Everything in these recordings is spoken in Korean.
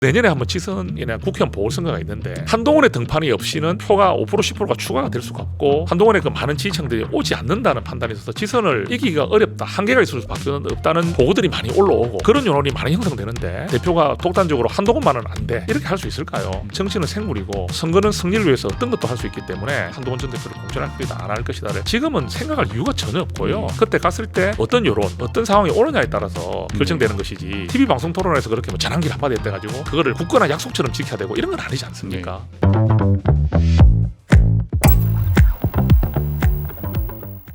내년에 한번 지선이나 국회의원 보궐선거가 있는데 한동훈의 등판이 없이는 표가 5% 10%가 추가가 될 수가 없고 한동훈의 그 많은 지지층들이 오지 않는다는 판단이 있어서 지선을 이기기가 어렵다, 한계가 있을 수밖에 없다는 보고들이 많이 올라오고 그런 여론이 많이 형성되는데 대표가 독단적으로 한동훈만은 안 돼 이렇게 할 수 있을까요? 정치는 생물이고 선거는 승리를 위해서 어떤 것도 할 수 있기 때문에 한동훈 전 대표를 공천할 것이다 안 할 것이다를 지금은 생각할 이유가 전혀 없고요. 그때 갔을 때 어떤 여론 어떤 상황이 오느냐에 따라서 결정되는 것이지 TV 방송 토론에서 그렇게 뭐 전환길 한마디 했대가지고 그거를 굳건한 약속처럼 지켜야 되고 이런 건 아니지 않습니까?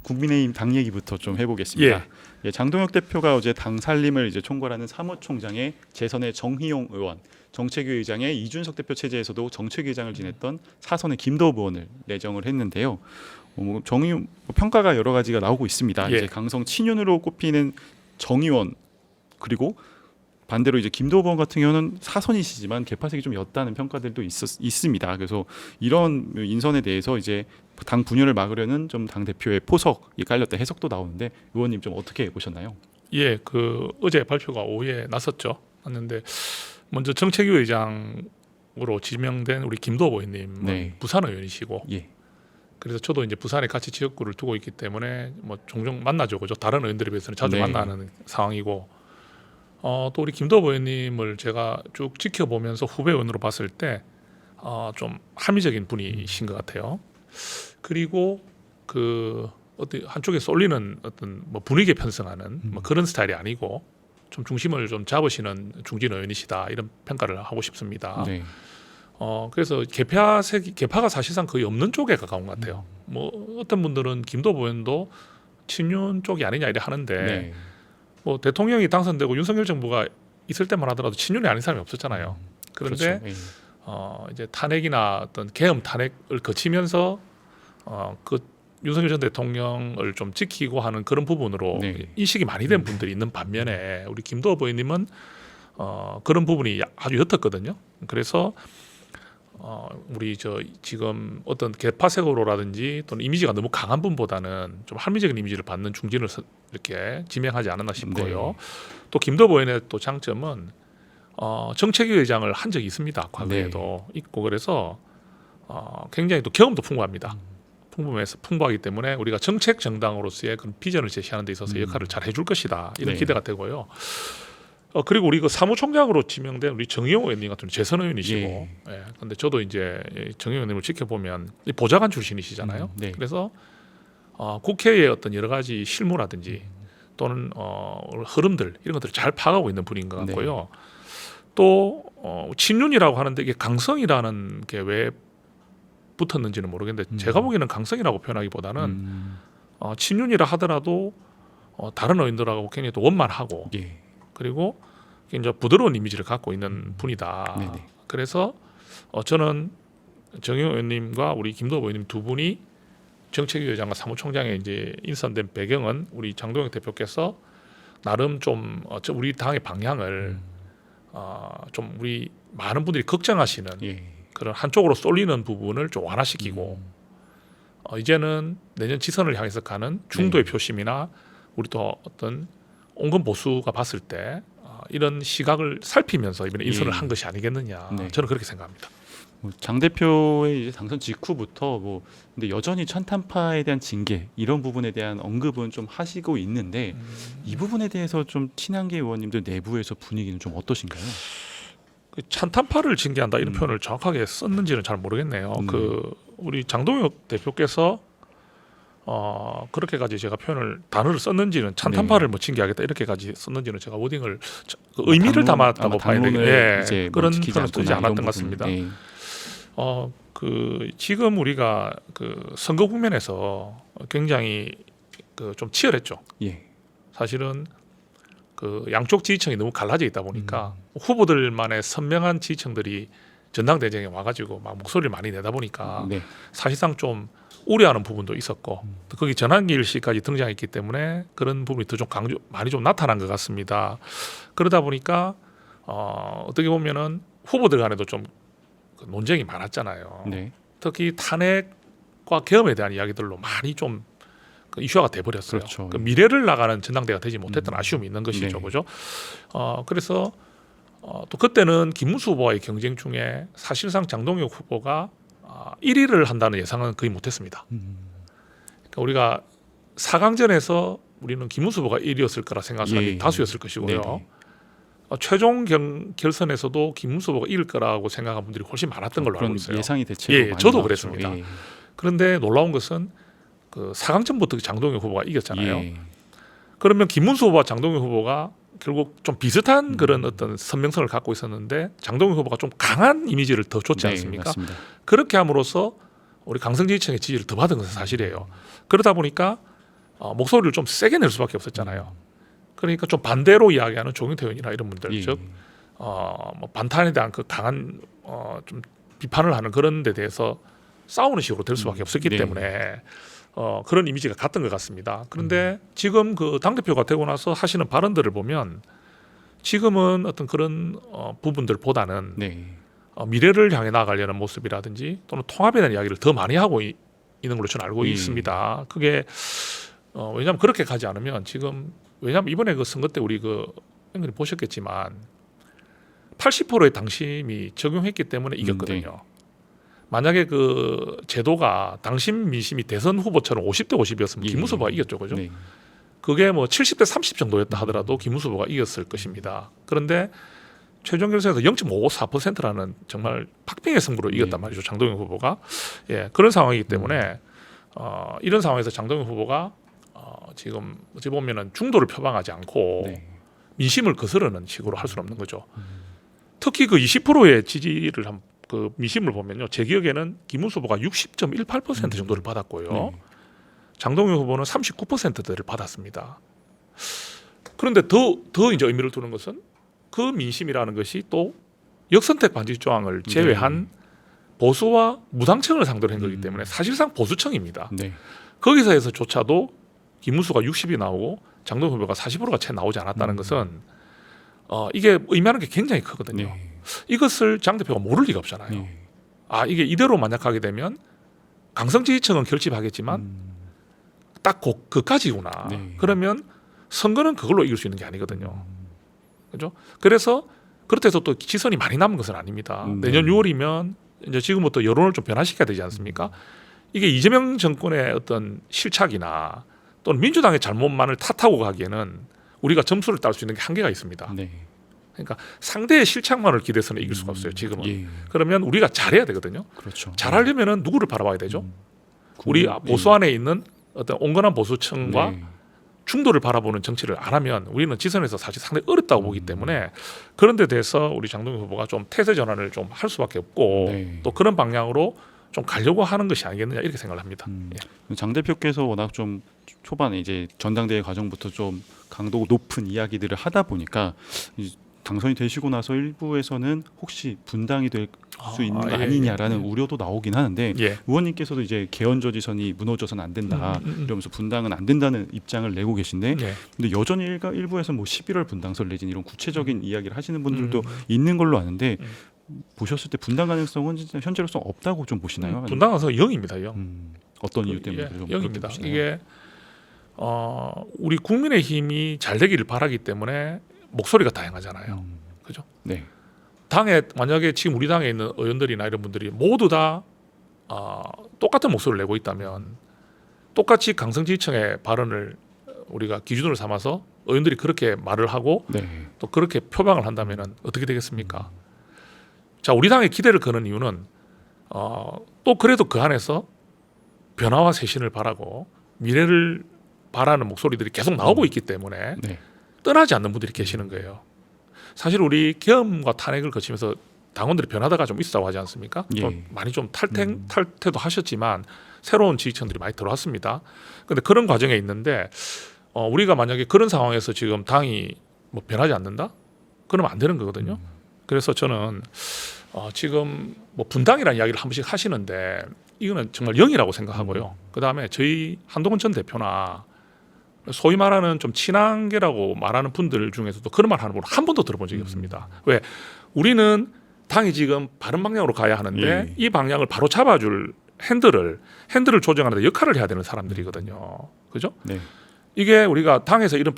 국민의힘 당 얘기부터 좀 해보겠습니다. 예, 장동혁 대표가 어제 당 살림을 이제 총괄하는 사무총장에 재선의 정희용 의원, 정책위 의장의 이준석 대표 체제에서도 정책위 의장을 지냈던 사선의 김도읍 의원을 내정을 했는데요. 정의 평가가 여러 가지가 나오고 있습니다. 이제 강성 친윤으로 꼽히는 정 의원 그리고 반대로 이제 김도읍 의원 같은 경우는 사선이시지만 개파색이 좀 옅다는 평가들도 있습니다. 그래서 이런 인선에 대해서 이제 당 분열을 막으려는 좀 당 대표의 포석이 깔렸다 해석도 나오는데 의원님 좀 어떻게 보셨나요? 예, 그 어제 발표가 오후에 났었는데 먼저 정책위 의장으로 지명된 우리 김도읍 의원님은 부산 의원이시고. 그래서 저도 이제 부산에 같이 지역구를 두고 있기 때문에 뭐 종종 만나죠, 그죠? 다른 의원들에 비해서는 자주 만나는 상황이고. 또 우리 김도읍 의원님을 제가 쭉 지켜보면서 후배 의원으로 봤을 때 좀 합리적인 분이신 것 같아요. 그리고 그 어떤 한쪽에 쏠리는 어떤 뭐 분위기에 편승하는 뭐 그런 스타일이 아니고 좀 중심을 좀 잡으시는 중진 의원이시다 이런 평가를 하고 싶습니다. 그래서 개파가 사실상 거의 없는 쪽에 가까운 것 같아요. 뭐 어떤 분들은 김도읍 의원도 친윤 쪽이 아니냐 이래 하는데. 뭐 대통령이 당선되고 윤석열 정부가 있을 때만 하더라도 친윤이 아닌 사람이 없었잖아요. 그런데 이제 탄핵이나 어떤 계엄 탄핵을 거치면서 그 윤석열 전 대통령을 좀 지키고 하는 그런 부분으로 인식이 많이 된 분들이 있는 반면에 우리 김도읍 의원님은 그런 부분이 아주 옅었거든요. 그래서 우리 지금 어떤 개파색으로라든지 또는 이미지가 너무 강한 분보다는 좀 합리적인 이미지를 받는 중진을 이렇게 지명하지 않았나 싶고요. 또 김도읍 의원의 또 장점은 정책위 의장을 한 적이 있습니다. 과거에도 있고 그래서 굉장히 또 경험도 풍부합니다. 풍부하기 때문에 우리가 정책 정당으로서의 그런 비전을 제시하는 데 있어서 역할을 잘 해줄 것이다 이런 기대가 되고요. 그리고 우리 그 사무총장으로 지명된 우리 정의용 의원님 같은 재선 의원이시고, 근데 저도 이제 정의용 의원님을 지켜보면 보좌관 출신이시잖아요. 그래서 국회의 어떤 여러 가지 실무라든지 또는 흐름들 이런 것들을 잘 파악하고 있는 분인 것 같고요. 또 친윤이라고 하는데 이게 강성이라는 게 왜 붙었는지는 모르겠는데 제가 보기에는 강성이라고 표현하기보다는 친윤이라 하더라도 다른 의원들하고 굉장히 또 원만하고. 그리고 이제 부드러운 이미지를 갖고 있는 분이다. 그래서 저는 정의용 의원님과 우리 김도읍 의원님 두 분이 정책위 의장과 사무총장에 이제 인선된 배경은 우리 장동혁 대표께서 나름 좀 우리 당의 방향을 좀 우리 많은 분들이 걱정하시는 그런 한쪽으로 쏠리는 부분을 좀 완화시키고 이제는 내년 지선을 향해서 가는 중도의 표심이나 우리 또 어떤 온건 보수가 봤을 때 이런 시각을 살피면서 이번에 인선을 한 것이 아니겠느냐 저는 그렇게 생각합니다. 장 대표의 이제 당선 직후부터 근데 여전히 천탄파에 대한 징계 이런 부분에 대한 언급은 좀 하시고 있는데 이 부분에 대해서 좀 친한계 의원님들 내부에서 분위기는 좀 어떠신가요? 그 찬탄파를 징계한다 이런 표현을 정확하게 썼는지는 잘 모르겠네요. 그 우리 장동혁 대표께서 그렇게까지 제가 단어를 썼는지는 찬탄파를 뭐 징계하겠다 이렇게까지 썼는지는 제가 워딩을 의미를 담았다고 봐야 되겠네요. 그런 표현을 쓰지 않았던 것 같습니다. 그 지금 우리가 그 선거 국면에서 굉장히 그 좀 치열했죠. 사실은 그 양쪽 지지층이 너무 갈라져 있다 보니까 후보들만의 선명한 지지층들이 전당대장에 와가지고 막 목소리를 많이 내다 보니까 사실상 좀 우려하는 부분도 있었고 또 거기 전환길 씨까지 등장했기 때문에 그런 부분이 더 좀 많이 좀 나타난 것 같습니다. 그러다 보니까 어떻게 보면은 후보들 간에도 좀 논쟁이 많았잖아요. 특히 탄핵과 계엄에 대한 이야기들로 많이 좀 이슈화가 돼버렸어요. 그 미래를 나가는 전당대가 되지 못했던 아쉬움이 있는 것이죠, 그죠? 그래서 또 그때는 김문수 후보와의 경쟁 중에 사실상 장동혁 후보가 1위를 한다는 예상은 거의 못했습니다. 그러니까 우리가 4강전에서 우리는 김문수 후보가 1위였을 거라 생각하는 사람이 다수였을 것이고요. 네네. 최종 결선에서도 김문수 후보가 이길 거라고 생각한 분들이 훨씬 많았던 걸로 알고 있어요. 예상이 대체로 많이 저도 나왔죠. 그랬습니다. 그런데 놀라운 것은 그 4강전부터 장동혁 후보가 이겼잖아요. 그러면 김문수 후보와 장동혁 후보가 결국 좀 비슷한 그런 어떤 선명성을 갖고 있었는데 장동혁 후보가 좀 강한 이미지를 더 줬지 않습니까? 맞습니다. 그렇게 함으로써 우리 강성지지층의 지지를 더 받은 것은 사실이에요. 그러다 보니까 목소리를 좀 세게 낼 수밖에 없었잖아요. 그러니까 좀 반대로 이야기하는 조경태 의원이나 이런 분들, 즉 뭐 반탄에 대한 그 강한 좀 비판을 하는 그런 데 대해서 싸우는 식으로 될 수밖에 없었기 때문에 그런 이미지가 갔던 것 같습니다. 그런데 지금 그 당대표가 되고 나서 하시는 발언들을 보면 지금은 어떤 그런 부분들보다는 미래를 향해 나아가려는 모습이라든지 또는 통합에 대한 이야기를 더 많이 하고 있는 걸로 저는 알고 있습니다. 그게 왜냐하면 그렇게 가지 않으면 지금 왜냐하면 이번에 그 선거 때 우리 그 형님 보셨겠지만 80%의 당심이 적용했기 때문에 이겼거든요. 만약에 그 제도가 당심 민심이 대선 후보처럼 50대 50이었으면 김문수 후보가 이겼죠, 그죠? 그게 뭐 70대 30 정도였다 하더라도 김문수 후보가 이겼을 것입니다. 그런데 최종 결선에서 0.54%라는 정말 박빙의 승부로 이겼단 말이죠, 장동혁 후보가. 그런 상황이기 때문에 이런 상황에서 장동혁 후보가 지금 어찌 보면은 중도를 표방하지 않고 민심을 거스르는 식으로 할 수는 없는 거죠. 특히 그 20%의 지지를 그 민심을 보면요, 제 기억에는 김문수 후보가 60.18% 정도를 받았고요, 장동혁 후보는 39%를 받았습니다. 그런데 더 이제 의미를 두는 것은 그 민심이라는 것이 또 역선택 반칙 조항을 제외한 보수와 무당층을 상대로 한 거기 때문에 사실상 보수층입니다. 거기서에서조차도 김문수가 60이 나오고 장동혁 후보가 40%가 채 나오지 않았다는 것은 이게 의미하는 게 굉장히 크거든요. 이것을 장 대표가 모를 리가 없잖아요. 이게 이대로 만약 하게 되면 강성 지지층은 결집하겠지만 딱 그까지구나. 그러면 선거는 그걸로 이길 수 있는 게 아니거든요. 그죠? 그래서 그렇다 해서 또 지선이 많이 남은 것은 아닙니다. 내년 6월이면 이제 지금부터 여론을 좀 변화시켜야 되지 않습니까? 이게 이재명 정권의 어떤 실착이나 또는 민주당의 잘못만을 탓하고 가기에는 우리가 점수를 딸 수 있는 게 한계가 있습니다. 그러니까 상대의 실착만을 기대해서는 이길 수가 없어요. 지금은. 그러면 우리가 잘해야 되거든요. 잘하려면은 누구를 바라봐야 되죠? 우리 보수 안에 있는 어떤 온건한 보수층과 중도를 바라보는 정치를 안 하면 우리는 지선에서 사실 상당히 어렵다고 보기 때문에 그런 데 대해서 우리 장동혁 후보가 좀 태세 전환을 좀 할 수밖에 없고 또 그런 방향으로 좀 가려고 하는 것이 아니겠느냐 이렇게 생각을 합니다. 장 대표께서 워낙 좀 초반에 이제 전당대회 과정부터 좀 강도 높은 이야기들을 하다 보니까 당선이 되시고 나서 일부에서는 혹시 분당이 될 수 있는 거 아니냐라는 우려도 나오긴 하는데 의원님께서도 이제 개헌저지선이 무너져서는 안 된다 이러면서 분당은 안 된다는 입장을 내고 계신데 근데 여전히 일부에서 뭐 11월 분당설 내진 이런 구체적인 이야기를 하시는 분들도 있는 걸로 아는데 보셨을 때 분당 가능성은 진짜 현재로서 없다고 좀 보시나요? 분당 가능성 0입니다. 0. 어떤 이유 때문에 좀 0입니다. 이게 우리 국민의힘이 잘 되기를 바라기 때문에 목소리가 다양하잖아요. 그죠? 당에 만약에 지금 우리 당에 있는 의원들이나 이런 분들이 모두 다 똑같은 목소리를 내고 있다면 똑같이 강성지지층의 발언을 우리가 기준으로 삼아서 의원들이 그렇게 말을 하고 또 그렇게 표방을 한다면 어떻게 되겠습니까? 자, 우리 당에 기대를 거는 이유는 또 그래도 그 안에서 변화와 쇄신을 바라고 미래를 바라는 목소리들이 계속 나오고 있기 때문에 떠나지 않는 분들이 계시는 거예요. 사실 우리 계엄과 탄핵을 거치면서 당원들이 변화다가 좀 있었다고 하지 않습니까? 좀 많이 좀 탈퇴도 하셨지만 새로운 지지층들이 많이 들어왔습니다. 그런데 그런 과정에 있는데 우리가 만약에 그런 상황에서 지금 당이 뭐 변하지 않는다? 그러면 안 되는 거거든요. 그래서 저는 지금 뭐 분당이라는 이야기를 한 번씩 하시는데 이거는 정말 0이라고 생각하고요. 그다음에 저희 한동훈 전 대표나 소위 말하는 좀 친한계라고 말하는 분들 중에서도 그런 말 하는 분은 한 번도 들어본 적이 없습니다. 왜? 우리는 당이 지금 바른 방향으로 가야 하는데 이 방향을 바로 잡아줄 핸들을 조정하는 데 역할을 해야 되는 사람들이거든요. 그죠? 이게 우리가 당에서 이런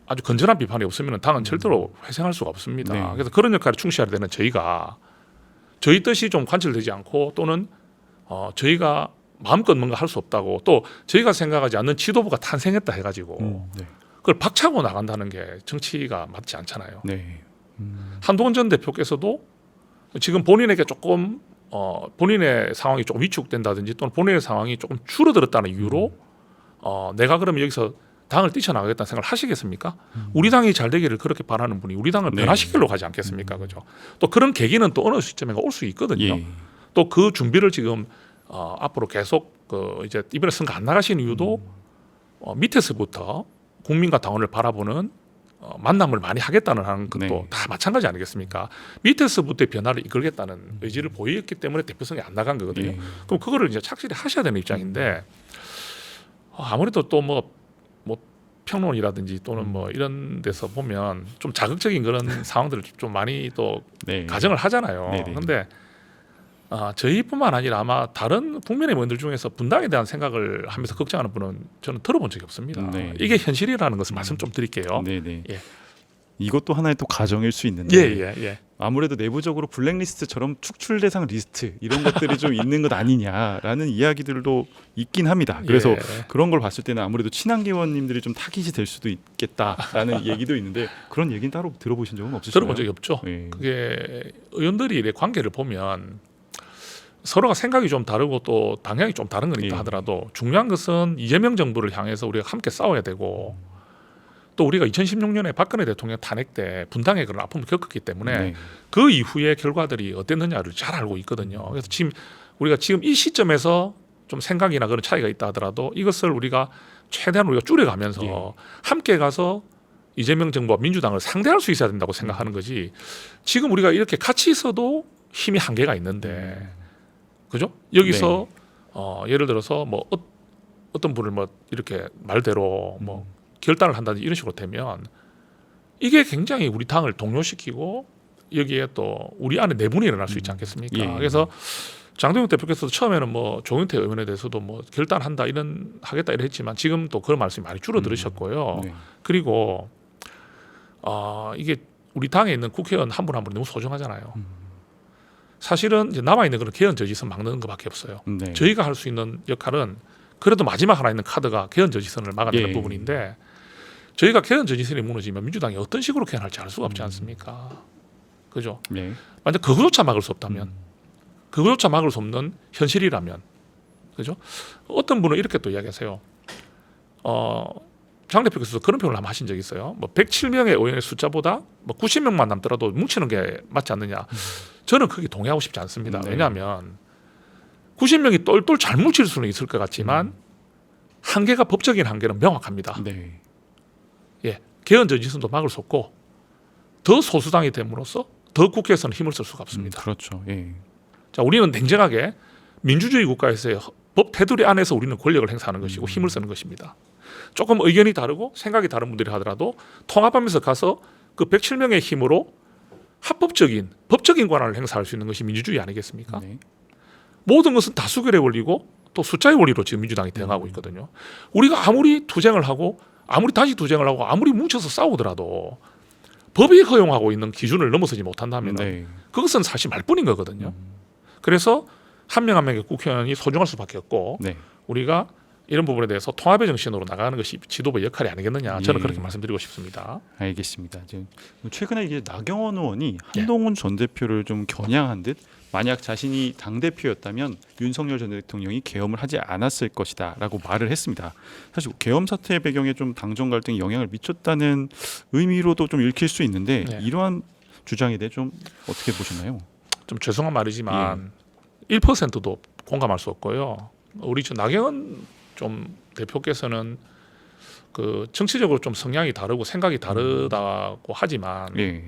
아주 건전한 비판이 없으면 당은 절대로 회생할 수가 없습니다. 네. 그래서 그런 역할을 충실해야 되는 저희가 저희 뜻이 좀 관철되지 않고 또는 저희가 마음껏 뭔가 할 수 없다고 또 저희가 생각하지 않는 지도부가 탄생했다 해가지고 네. 그걸 박차고 나간다는 게 정치가 맞지 않잖아요. 네. 한동훈 전 대표께서도 지금 본인에게 조금 본인의 상황이 조금 위축된다든지 또는 본인의 상황이 조금 줄어들었다는 이유로 내가 그러면 여기서 당을 뛰쳐나가겠다는 생각을 하시겠습니까? 우리 당이 잘 되기를 그렇게 바라는 분이 우리 당을 네. 변화시키려고 가지 않겠습니까? 그죠? 또 그런 계기는 또 어느 시점에 올 수 있거든요. 예. 또 그 준비를 지금 앞으로 계속 이제 이번에 선거 안 나가신 이유도 밑에서부터 국민과 당원을 바라보는 만남을 많이 하겠다는 하는 것도 네. 다 마찬가지 아니겠습니까? 밑에서부터의 변화를 이끌겠다는 의지를 보였기 때문에 대표성이 안 나간 거거든요. 예. 그럼 그거를 이제 착실히 하셔야 되는 입장인데 아무래도 또 뭐 평론이라든지 또는 뭐 이런 데서 보면 좀 자극적인 그런 상황들을 좀 많이 또 네. 가정을 하잖아요. 네네. 그런데 저희뿐만 아니라 아마 다른 국민의 의원들 중에서 분당에 대한 생각을 하면서 걱정하는 분은 저는 들어본 적이 없습니다. 네. 이게 현실이라는 것을 말씀 좀 드릴게요. 네네. 예. 이것도 하나의 또 가정일 수 있는데 예. 아무래도 내부적으로 블랙리스트처럼 축출 대상 리스트 이런 것들이 좀 있는 것 아니냐라는 이야기들도 있긴 합니다. 그래서 예. 그런 걸 봤을 때는 아무래도 친한계 의원님들이 좀 타깃이 될 수도 있겠다라는 얘기도 있는데 그런 얘기는 따로 들어보신 적은 없으신가요? 들어본 적이 없죠. 예. 그게 의원들이 이래 관계를 보면 서로가 생각이 좀 다르고 또 방향이 좀 다른 건 있다 예. 하더라도 중요한 것은 이재명 정부를 향해서 우리가 함께 싸워야 되고 또 우리가 2016년에 박근혜 대통령 탄핵 때 분당의 그런 아픔을 겪었기 때문에 네. 그 이후의 결과들이 어땠느냐를 잘 알고 있거든요. 그래서 지금 우리가 지금 이 시점에서 좀 생각이나 그런 차이가 있다 하더라도 이것을 우리가 최대한 우리가 줄여가면서 예. 함께 가서 이재명 정부와 민주당을 상대할 수 있어야 된다고 생각하는 거지. 지금 우리가 이렇게 같이 있어도 힘이 한계가 있는데, 그죠? 여기서 예를 들어서 뭐 어떤 분을 뭐 이렇게 말대로 뭐 결단을 한다든지 이런 식으로 되면 이게 굉장히 우리 당을 동요시키고 여기에 또 우리 안에 내분이 일어날 수 있지 않겠습니까? 예. 그래서 장동혁 대표께서도 처음에는 뭐 조경태 의원에 대해서도 뭐 결단한다 하겠다 이런 했지만 지금 또 그런 말씀이 많이 줄어들으셨고요. 네. 그리고 이게 우리 당에 있는 국회의원 한 분 한 분이 너무 소중하잖아요. 사실은 이제 남아 있는 그런 개헌 저지선 막는 것밖에 없어요. 네. 저희가 할 수 있는 역할은 그래도 마지막 하나 있는 카드가 개헌 저지선을 막아내는 예. 부분인데 저희가 개헌 저지선이 무너지면 민주당이 어떤 식으로 개헌할지 알 수가 없지 않습니까? 그죠? 네. 만약 그거조차 막을 수 없다면 그거조차 막을 수 없는 현실이라면 그죠? 어떤 분은 이렇게 또 이야기하세요. 장 대표께서 그런 표현을 한번 하신 적이 있어요. 뭐 107명의 의원의 숫자보다 뭐 90명만 남더라도 뭉치는 게 맞지 않느냐. 저는 그게 동의하고 싶지 않습니다. 네. 왜냐하면 90명이 똘똘 잘 뭉칠 수는 있을 것 같지만 한계가 법적인 한계는 명확합니다. 네. 예, 개헌 저지선도 막을 수 없고 더 소수당이 됨으로써 더 국회에서는 힘을 쓸 수가 없습니다. 그렇죠. 예. 자, 우리는 냉정하게 민주주의 국가에서의 법 테두리 안에서 우리는 권력을 행사하는 것이고 힘을 쓰는 것입니다. 조금 의견이 다르고 생각이 다른 분들이 하더라도 통합하면서 가서 그 107명의 힘으로 합법적인 법적인 권한을 행사할 수 있는 것이 민주주의 아니겠습니까? 네. 모든 것은 다수결의 원리고 또 숫자의 원리로 지금 민주당이 대응하고 있거든요. 우리가 아무리 투쟁을 하고 아무리 다시 투쟁을 하고 아무리 뭉쳐서 싸우더라도 법이 허용하고 있는 기준을 넘어서지 못한다면 네. 그것은 사실 말뿐인 거거든요. 그래서 한 명 한 명의 국회의원이 소중할 수밖에 없고 네. 우리가 이런 부분에 대해서 통합의 정신으로 나가는 것이 지도부의 역할이 아니겠느냐 저는 예. 그렇게 말씀드리고 싶습니다. 알겠습니다. 지금 최근에 이제 나경원 의원이 한동훈 전 대표를 좀 겨냥한 듯 만약 자신이 당 대표였다면 윤석열 전 대통령이 계엄을 하지 않았을 것이다라고 말을 했습니다. 사실 계엄 사태의 배경에 좀 당정 갈등이 영향을 미쳤다는 의미로도 좀 읽힐 수 있는데 네. 이러한 주장에 대해 좀 어떻게 보시나요? 좀 죄송한 말이지만 1%도 공감할 수 없고요. 우리 저 나경원 좀 대표께서는 그 정치적으로 좀 성향이 다르고 생각이 다르다고 하지만 예.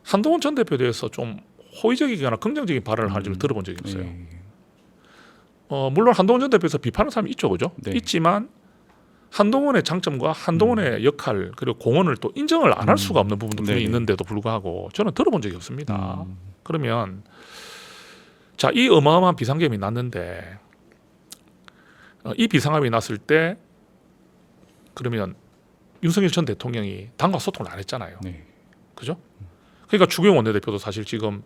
한동훈 전 대표에 대해서 좀 호의적이거나 긍정적인 발언을 하는지를 들어본 적이 없어요. 예. 물론 한동훈 전 대표에서 비판하는 사람이 있죠, 그죠? 네. 있지만 한동훈의 장점과 한동훈의 역할 그리고 공헌을 또 인정을 안 할 수가 없는 부분도 분명히 네네. 있는데도 불구하고 저는 들어본 적이 없습니다. 그러면 자, 이 어마어마한 비상계엄이 났는데 이 비상계엄이 났을 때 그러면 윤석열 전 대통령이 당과 소통을 안 했잖아요. 네. 그죠? 그러니까 주경 원내대표도 사실 지금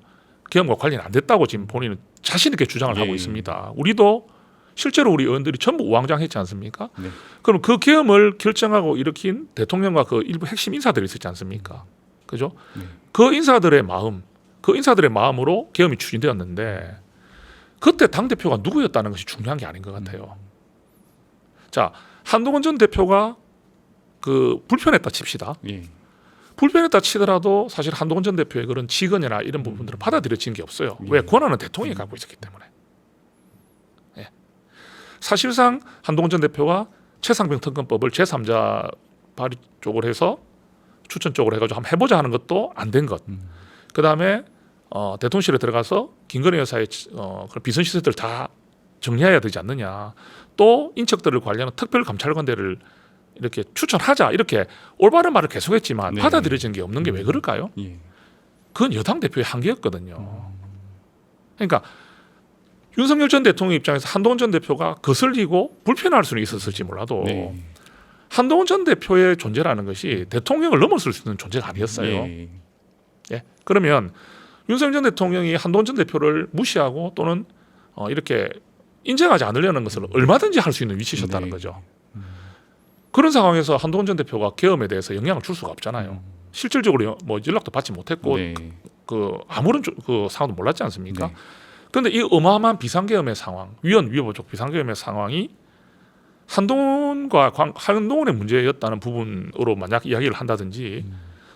계엄과 관련이 안 됐다고 지금 본인은 자신 있게 주장을 하고 있습니다. 우리도 실제로 우리 의원들이 전부 우왕좌왕했지 않습니까? 네. 그럼 그 계엄을 결정하고 일으킨 대통령과 그 일부 핵심 인사들이 있었지 않습니까? 그죠? 네. 그 인사들의 마음으로 계엄이 추진되었는데 그때 당 대표가 누구였다는 것이 중요한 게 아닌 것 같아요. 자, 한동훈 전 대표가 그 불편했다 칩시다. 예. 불편했다 치더라도 사실 한동훈 전 대표의 그런 직언이나 이런 부분들을 받아들여진 게 없어요. 왜? 권한은 대통령이 갖고 있었기 때문에. 예. 사실상 한동훈 전 대표가 최상병 특검법을 제3자 발의 쪽으로 해서 추천 쪽으로 해가지고 한번 해보자 하는 것도 안 된 것. 그 다음에 대통령실에 들어가서 김건희 여사의 그런 비선 시설들을 다 정리해야 되지 않느냐. 또 인척들을 관리하는 특별감찰관대를 이렇게 추천하자 이렇게 올바른 말을 계속했지만 네. 받아들여진 게 없는 게 왜 그럴까요? 예. 그건 여당 대표의 한계였거든요. 그러니까 윤석열 전 대통령 입장에서 한동훈 전 대표가 거슬리고 불편할 수는 있었을지 몰라도 네. 한동훈 전 대표의 존재라는 것이 대통령을 넘어설 수 있는 존재가 아니었어요. 예. 예. 그러면 윤석열 전 대통령이 한동훈 전 대표를 무시하고 또는 이렇게 인정하지 않으려는 것을 얼마든지 할 수 있는 위치셨다는 네. 거죠. 그런 상황에서 한동훈 전 대표가 계엄에 대해서 영향을 줄 수가 없잖아요. 실질적으로 뭐 연락도 받지 못했고 네. 그 아무런 그 상황도 몰랐지 않습니까? 네. 그런데 이 어마어마한 비상계엄의 상황, 위헌위협적 비상계엄의 상황이 한동훈의 문제였다는 부분으로 만약 이야기를 한다든지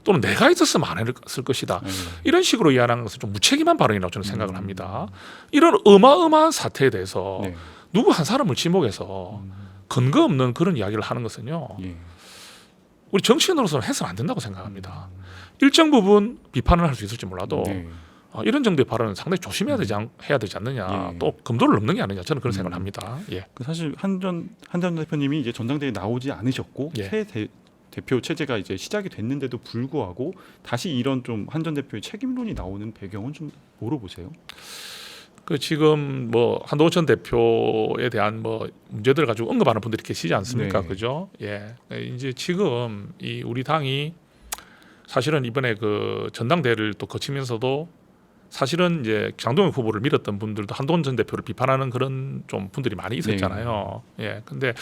또는 내가 있었으면 안 했을 것이다. 이런 식으로 이야기하는 것은 좀 무책임한 발언이라고 저는 생각을 합니다. 이런 어마어마한 사태에 대해서 네. 누구 한 사람을 지목해서 근거 없는 그런 이야기를 하는 것은요. 예. 우리 정치인으로서는 해서는 안 된다고 생각합니다. 일정 부분 비판을 할 수 있을지 몰라도 네. 이런 정도의 발언은 상당히 조심해야 되지 않느냐. 예. 또 금도를 넘는 게 아니냐. 저는 그런 생각을 합니다. 예. 그 사실 한 전 대표님이 이제 전당대회에 나오지 않으셨고 예. 새 대표 체제가 이제 시작이 됐는데도 불구하고 다시 이런 좀 한 전 대표의 책임론이 나오는 배경은 좀 뭐로 보세요? 그 지금 뭐 한동훈 전 대표에 대한 뭐 문제들을 가지고 언급하는 분들이 계시지 않습니까? 네. 그죠? 예. 이제 지금 이 우리 당이 사실은 이번에 그 전당대회를 또 거치면서도 사실은 이제 장동혁 후보를 밀었던 분들도 한동훈 전 대표를 비판하는 그런 좀 분들이 많이 있었잖아요. 예. 근데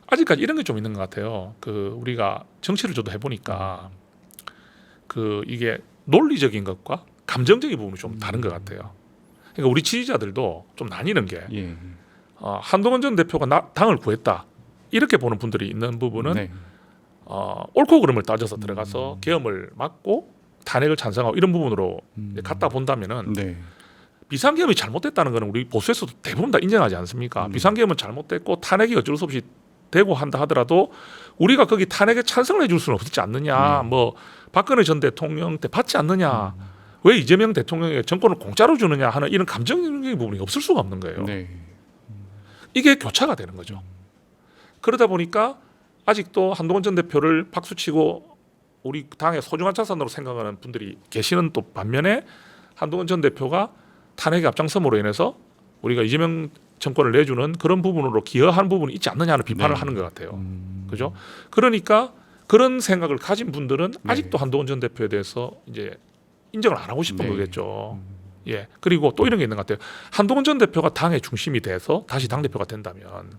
아직까지 이런 게 좀 있는 것 같아요. 그 우리가 정치를 저도 해보니까 그 이게 논리적인 것과 감정적인 부분이 좀 다른 것 같아요. 그러니까 우리 지지자들도 좀 나뉘는 게 예. 한동훈 전 대표가 당을 구했다 이렇게 보는 분들이 있는 부분은 네. 옳고 그름을 따져서 들어가서 계엄을 막고 탄핵을 찬성하고 이런 부분으로 갖다 본다면은 네. 비상계엄이 잘못됐다는 것은 우리 보수에서도 대부분 다 인정하지 않습니까? 비상계엄은 잘못됐고 탄핵이 어쩔 수 없이 되고 한다 하더라도 우리가 거기 탄핵에 찬성을 해줄 수는 없지 않느냐. 뭐 박근혜 전 대통령 때 받지 않느냐. 왜 이재명 대통령의 정권을 공짜로 주느냐 하는 이런 감정적인 부분이 없을 수가 없는 거예요. 네. 이게 교차가 되는 거죠. 그러다 보니까 아직도 한동훈 전 대표를 박수치고 우리 당의 소중한 자산으로 생각하는 분들이 계시는 또 반면에 한동훈 전 대표가 탄핵의 앞장섬으로 인해서 우리가 이재명 정권을 내주는 그런 부분으로 기여한 부분이 있지 않느냐 하는 비판을 네. 하는 것 같아요. 그죠? 그러니까 그런 생각을 가진 분들은 아직도 한동훈 전 대표에 대해서 이제 인정을 안 하고 싶은 네. 거겠죠. 예. 그리고 또 이런 게 있는 것 같아요. 한동훈 전 대표가 당의 중심이 돼서 다시 당 대표가 된다면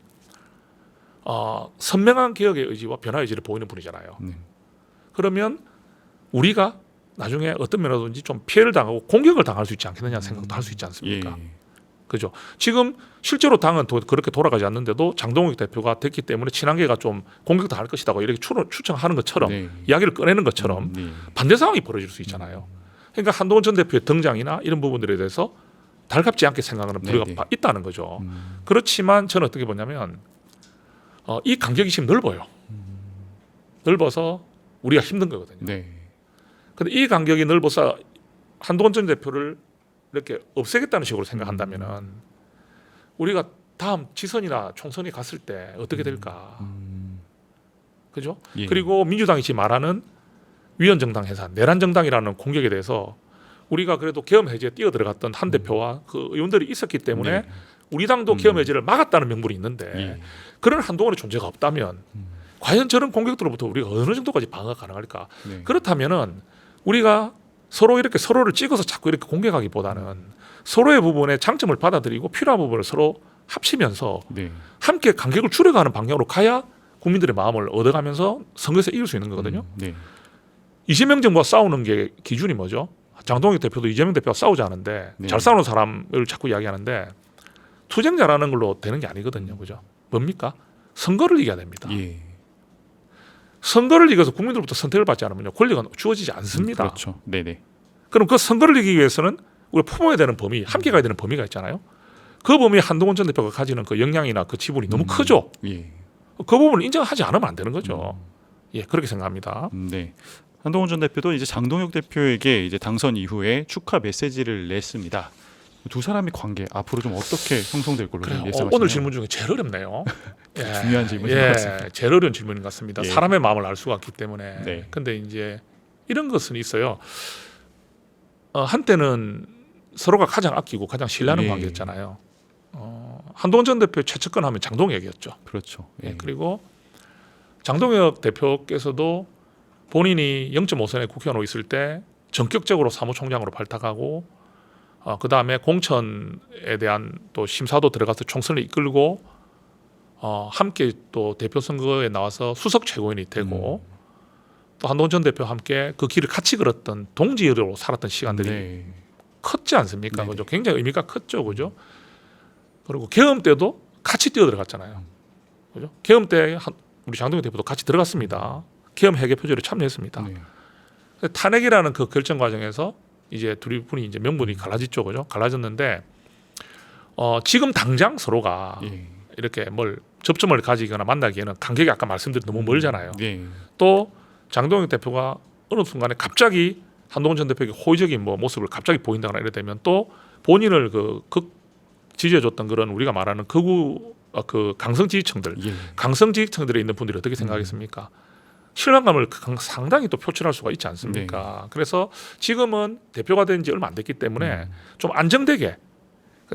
선명한 개혁의 의지와 변화 의지를 보이는 분이잖아요. 네. 그러면 우리가 나중에 어떤 면에서든지 좀 피해를 당하고 공격을 당할 수 있지 않겠느냐 생각도 할 수 있지 않습니까? 예. 그죠? 지금 실제로 당은 그렇게 돌아가지 않는데도 장동혁 대표가 됐기 때문에 친한계가 좀 공격당할 것이라고 이렇게 추정하는 것처럼 네. 이야기를 꺼내는 것처럼 네. 반대 상황이 벌어질 수 있잖아요. 그러니까 한동훈 전 대표의 등장이나 이런 부분들에 대해서 달갑지 않게 생각하는 부류가 네. 있다는 거죠. 그렇지만 저는 어떻게 보냐면 이 간격이 지금 넓어요. 넓어서 우리가 힘든 거거든요. 네. 근데 이 간격이 넓어서 한동훈 전 대표를 이렇게 없애겠다는 식으로 생각한다면은 우리가 다음 지선이나 총선이 갔을 때 어떻게 될까? 그죠? 예. 그리고 민주당이 지금 말하는 위헌정당 해산, 내란정당이라는 공격에 대해서 우리가 그래도 계엄 해제에 뛰어들어갔던 한 대표와 그 의원들이 있었기 때문에 네. 우리 당도 계엄 해제를 막았다는 명분이 있는데 예. 그런 한동훈의 존재가 없다면 과연 저런 공격들로부터 우리가 어느 정도까지 방어가 가능할까? 네. 그렇다면은 우리가 서로 이렇게 서로를 찍어서 자꾸 이렇게 공격하기보다는 서로의 부분에 장점을 받아들이고 필요한 부분을 서로 합치면서 네. 함께 간격을 줄여가는 방향으로 가야 국민들의 마음을 얻어가면서 선거에서 이길 수 있는 거거든요. 네. 이재명 정부와 싸우는 게 기준이 뭐죠? 장동혁 대표도 이재명 대표와 싸우지 않은데 네. 잘 싸우는 사람을 자꾸 이야기하는데 투쟁자라는 걸로 되는 게 아니거든요. 그죠? 뭡니까? 선거를 이겨야 됩니다. 예. 선거를 이겨서 국민들로부터 선택을 받지 않으면 권리가 주어지지 않습니다. 그렇죠. 네네. 그럼 그 선거를 이기기 위해서는 우리가 품어야 되는 범위, 함께 가야 되는 범위가 있잖아요. 그 범위에 한동훈 전 대표가 가지는 그 역량이나 그 지분이 너무 크죠. 예. 그 부분을 인정하지 않으면 안 되는 거죠. 예, 그렇게 생각합니다. 네. 한동훈 전 대표도 이제 장동혁 대표에게 이제 당선 이후에 축하 메시지를 냈습니다. 두 사람의 관계 앞으로 좀 어떻게 형성될 걸로 그래요. 예상하시나요? 오늘 질문 중에 제일 어렵네요. 예, 중요한 질문인 것 같습니다. 제일 어려운 질문인 것 같습니다. 예. 사람의 마음을 알 수가 없기 때문에. 네. 근데 이제 이런 것은 있어요. 한때는 서로가 가장 아끼고 가장 신뢰하는 예. 관계였잖아요. 한동훈 전 대표의 최측근 하면 장동혁이었죠. 그렇죠. 예, 그리고 장동혁 대표께서도 본인이 0.5선의 국회의원으로 있을 때 전격적으로 사무총장으로 발탁하고 그 다음에 공천에 대한 또 심사도 들어가서 총선을 이끌고 함께 또 대표 선거에 나와서 수석 최고위원이 되고 또 한동훈 전 대표와 함께 그 길을 같이 걸었던 동지로 살았던 시간들이 네. 컸지 않습니까? 네네. 그죠? 굉장히 의미가 컸죠, 그죠? 그리고 계엄 때도 같이 뛰어 들어갔잖아요, 그죠? 계엄 때 우리 장동혁 대표도 같이 들어갔습니다. 계엄 해계 표절에 참여했습니다. 네. 탄핵이라는 그 결정 과정에서 이제 둘이 분이 이제 명분이 갈라졌죠, 그죠? 갈라졌는데 지금 당장 서로가 예. 이렇게 뭘 접점을 가지거나 만나기에는 간격이 아까 말씀드린 너무 멀잖아요. 네. 또 장동혁 대표가 어느 순간에 갑자기 한동훈 전 대표에게 호의적인 뭐 모습을 갑자기 보인다거나 이래 되면 또 본인을 지지해줬던 그런 우리가 말하는 그 강성 지지층들, 예. 강성 지지층들에 있는 분들이 어떻게 생각하겠습니까? 실망감을 상당히 또 표출할 수가 있지 않습니까? 네. 그래서 지금은 대표가 된 지 얼마 안 됐기 때문에 좀 안정되게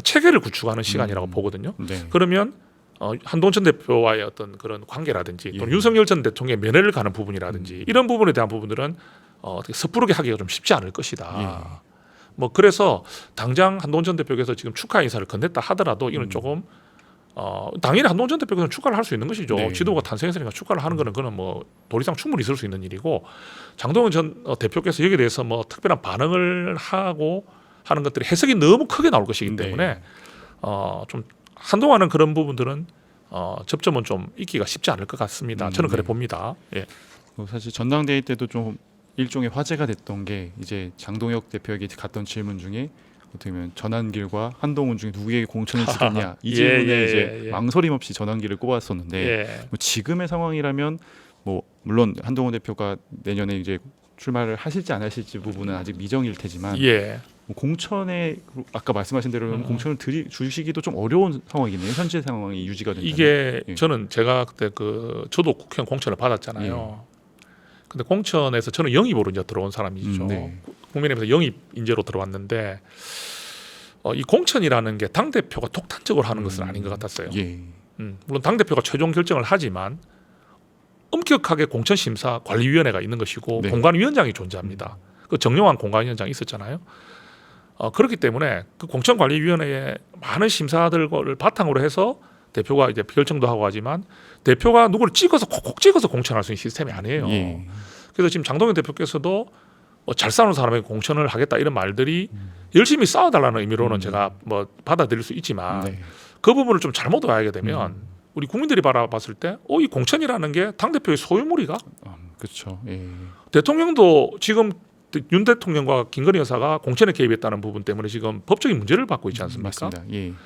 체계를 구축하는 시간이라고 보거든요. 네. 그러면 한동훈 전 대표와의 어떤 그런 관계라든지 또는 예. 윤석열 전 대통령의 면회를 가는 부분이라든지 이런 부분에 대한 부분들은 어떻게 섣부르게 하기가 좀 쉽지 않을 것이다. 뭐 그래서 당장 한동훈 전 대표께서 지금 축하 인사를 건넸다 하더라도 이는 조금 당연히 한동훈 전 대표께서는 축하를 할 수 있는 것이죠. 네. 지도가 탄생했으니까 축하를 하는 거는 그는 뭐 도리상 충분히 있을 수 있는 일이고 장동훈 전 대표께서 여기에 대해서 뭐 특별한 반응을 하고 하는 것들이 해석이 너무 크게 나올 것이기 때문에 좀 한동안은 그런 부분들은 접점은 좀 있기가 쉽지 않을 것 같습니다. 저는 그래 봅니다. 예. 사실 전당대회 때도 좀 일종의 화제가 됐던 게 이제 장동혁 대표에게 갔던 질문 중에 어떻게 보면 전환길과 한동훈 중에 누구에게 공천을 주겠냐 이 질문에 이제 망설임 없이 전환길을 꼽았었는데 뭐 지금의 상황이라면 뭐 물론 한동훈 대표가 내년에 이제 출마를 하실지 안 하실지 부분은 아직 미정일 테지만 뭐 공천에 아까 말씀하신 대로 공천을 주시기도 좀 어려운 상황이겠네요. 현재 상황이 유지가 된다면. 이게 예. 저는 제가 그때 저도 국회의원 공천을 받았잖아요. 근데 공천에서 저는 영입으로 이제 들어온 사람이죠. 국민의힘에서 영입 인재로 들어왔는데 이 공천이라는 게 당 대표가 독단적으로 하는 것은 아닌 것 같았어요. 물론 당 대표가 최종 결정을 하지만 엄격하게 공천심사 관리위원회가 있는 것이고 공관위원장이 존재합니다. 그 정용환 공관위원장이 있었잖아요. 그렇기 때문에 그 공천관리위원회의 많은 심사들을 바탕으로 해서 대표가 이제 결정도 하고 하지만 대표가 누구를 찍어서 콕콕 찍어서 공천할 수 있는 시스템이 아니에요. 그래서 지금 장동혁 대표께서도 잘 싸우는 사람에게 공천을 하겠다 이런 말들이 열심히 싸워달라는 의미로는 제가 뭐 받아들일 수 있지만 그 부분을 좀 잘못 알게 되면 우리 국민들이 바라봤을 때 이 공천이라는 게 당대표의 소유물이가 그렇죠. 대통령도 지금 윤 대통령과 김건희 여사가 공천에 개입했다는 부분 때문에 지금 법적인 문제를 받고 있지 않습니까? 맞습니다.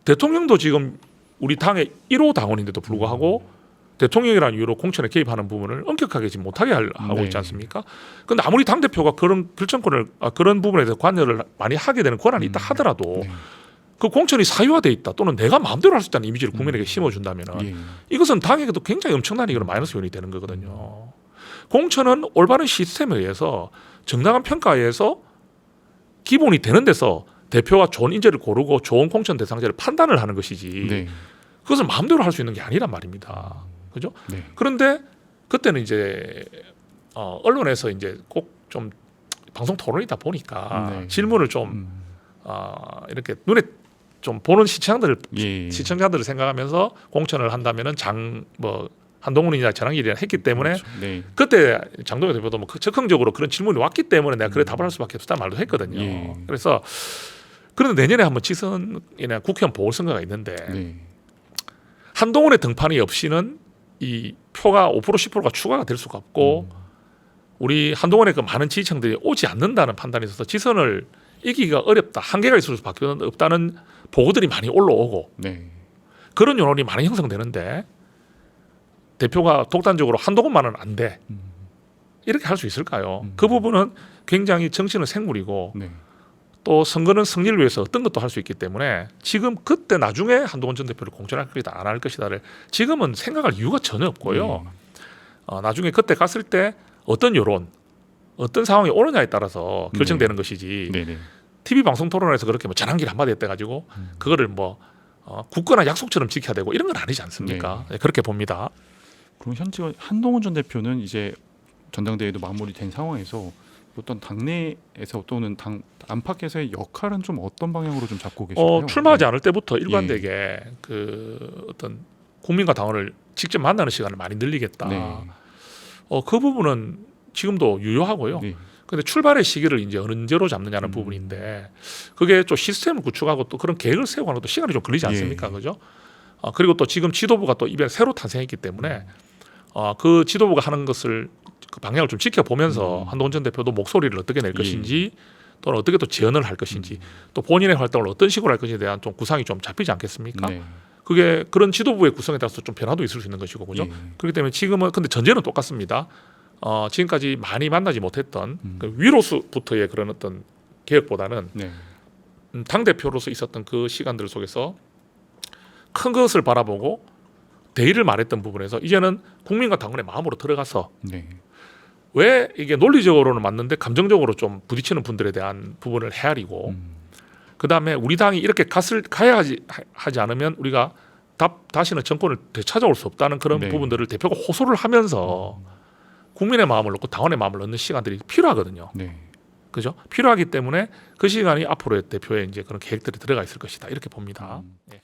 대통령도 지금 우리 당의 1호 당원인데도 불구하고 대통령이라는 이유로 공천에 개입하는 부분을 엄격하게 지금 못하게 하고 있지 않습니까? 그런데 아무리 당 대표가 그런 결정권을 그런 부분에 대해서 관여를 많이 하게 되는 권한이 있다 하더라도 그 공천이 사유화돼 있다 또는 내가 마음대로 할 수 있다는 이미지를 국민에게 심어준다면 이것은 당에게도 굉장히 엄청난 이거는 마이너스 요인이 되는 거거든요. 공천은 올바른 시스템에 의해서 정당한 평가에 의해서 기본이 되는 데서 대표가 좋은 인재를 고르고 좋은 공천 대상자를 판단을 하는 것이지 그것을 마음대로 할 수 있는 게 아니란 말입니다. 그죠? 네. 그런데 그때는 이제 언론에서 이제 꼭 좀 방송 토론이다 보니까 네. 질문을 좀 이렇게 눈에 좀 보는 예. 시청자들을 생각하면서 공천을 한다면은 한동훈이나 전환길이나 했기 때문에 그렇죠. 네. 그때 장동혁 대표도 뭐 적극적으로 그런 질문이 왔기 때문에 내가 그래 답을 할 수밖에 없다는 말도 했거든요. 예. 그래서 그런데 내년에 한번 지선이나 국회의원 보궐선거가 있는데 네. 한동훈의 등판이 없이는 이 표가 5% 10%가 추가가 될 수가 없고 우리 한동훈의 그 많은 지지층들이 오지 않는다는 판단이 있어서 지선을 이기기가 어렵다, 한계가 있을 수밖에 없다는 보고들이 많이 올라오고 네. 그런 여론이 많이 형성되는데 대표가 독단적으로 한동훈만은 안 돼. 이렇게 할 수 있을까요? 그 부분은 굉장히 정치는 생물이고 네. 또 선거는 승리를 위해서 어떤 것도 할 수 있기 때문에 지금 그때 나중에 한동훈 전 대표를 공천할 것이다 안 할 것이다를 지금은 생각할 이유가 전혀 없고요. 나중에 그때 갔을 때 어떤 여론, 어떤 상황이 오느냐에 따라서 결정되는 것이지. 네. 네. TV 방송 토론에서 그렇게 뭐 전환길 한마디 했대 가지고 그거를 굳거나 약속처럼 지켜야 되고 이런 건 아니지 않습니까? 네, 그렇게 봅니다. 그럼 현재 한동훈 전 대표는 이제 전당대회도 마무리된 상황에서 어떤 당내에서 또는 당 안팎에서의 역할은 좀 어떤 방향으로 좀 잡고 계실까요? 출마하지 않을 때부터 일관되게 그 어떤 국민과 당원을 직접 만나는 시간을 많이 늘리겠다. 네. 그 부분은 지금도 유효하고요. 네. 근데 출발의 시기를 이제 언제로 잡느냐는 부분인데 그게 좀 시스템을 구축하고 또 그런 계획을 세우고 하는 것도 시간이 좀 걸리지 않습니까? 그죠? 그리고 또 지금 지도부가 또 이번에 새로 탄생했기 때문에 그 지도부가 하는 것을 그 방향을 좀 지켜보면서 한동훈 전 대표도 목소리를 어떻게 낼 것인지 또는 어떻게 또 제언을 할 것인지 또 본인의 활동을 어떤 식으로 할 것인지에 대한 좀 구상이 좀 잡히지 않겠습니까? 네. 그게 그런 지도부의 구성에 따라서 좀 변화도 있을 수 있는 것이고 그죠? 예. 그렇기 때문에 지금은 근데 전제는 똑같습니다. 지금까지 많이 만나지 못했던 그 위로부터의 그런 어떤 개혁보다는 네. 당 대표로서 있었던 그 시간들 속에서 큰 것을 바라보고 대의를 말했던 부분에서 이제는 국민과 당원의 마음으로 들어가서 네. 왜 이게 논리적으로는 맞는데 감정적으로 좀 부딪히는 분들에 대한 부분을 헤아리고 그 다음에 우리 당이 이렇게 가야 하지 않으면 우리가 다시는 정권을 되찾아올 수 없다는 그런 네. 부분들을 대표가 호소를 하면서 국민의 마음을 얻고 당원의 마음을 얻는 시간들이 필요하거든요. 네. 그죠? 필요하기 때문에 그 시간이 앞으로의 대표의 이제 그런 계획들이 들어가 있을 것이다 이렇게 봅니다. 예.